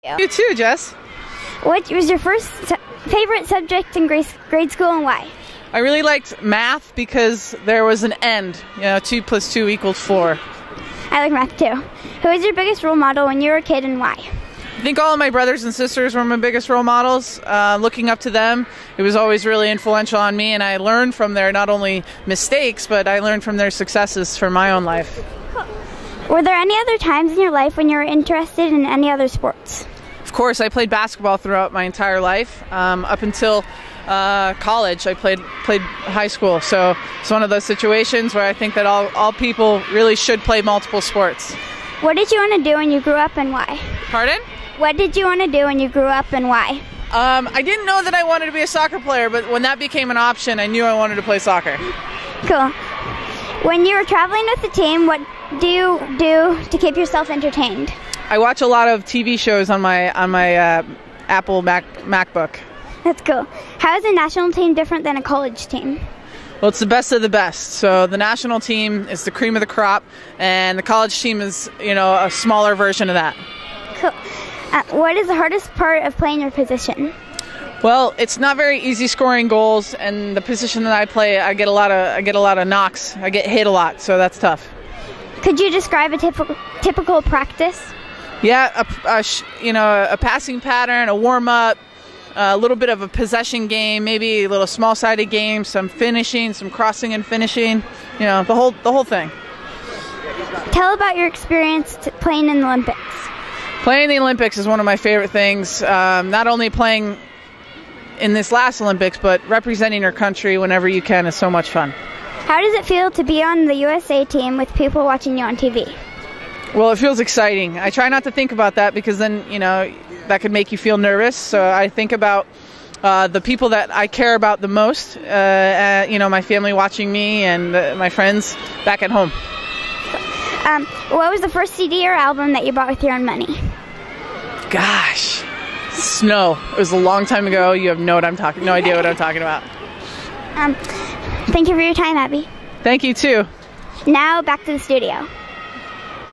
You too, Jess. What was your favorite subject in grade school and why? I really liked math because there was an end. 2 + 2 = 4. I like math too. Who was your biggest role model when you were a kid and why? I think all of my brothers and sisters were my biggest role models. Looking up to them, it was always really influential on me, and I learned from their not only mistakes, but I learned from their successes for my own life. Were there any other times in your life when you were interested in any other sports? Of course, I played basketball throughout my entire life. Up until college, I played high school. So it's one of those situations where I think that all people really should play multiple sports. What did you want to do when you grew up and why? Pardon? What did you want to do when you grew up and why? I didn't know that I wanted to be a soccer player, but when that became an option, I knew I wanted to play soccer. Cool. When you were traveling with the team, what do you do to keep yourself entertained? I watch a lot of TV shows on my Apple MacBook. That's cool. How is a national team different than a college team? Well, it's the best of the best. So the national team is the cream of the crop, and the college team is, a smaller version of that. Cool. What is the hardest part of playing your position? Well, it's not very easy scoring goals, and the position that I play, I get a lot of knocks. I get hit a lot, so that's tough. Could you describe a typical practice? Yeah, a passing pattern, a warm up, a little bit of a possession game, maybe a little small-sided game, some finishing, some crossing and finishing. The whole thing. Tell about your experience playing in the Olympics. Playing in the Olympics is one of my favorite things. Not only playing in this last Olympics, but representing your country whenever you can is so much fun. How does it feel to be on the USA team with people watching you on TV? Well, it feels exciting. I try not to think about that because then, that could make you feel nervous. So I think about the people that I care about the most, my family watching me and my friends back at home. What was the first CD or album that you bought with your own money? Gosh, Snow. It was a long time ago. You have no idea what I'm talking about. Thank you for your time, Abby. Thank you too. Now back to the studio.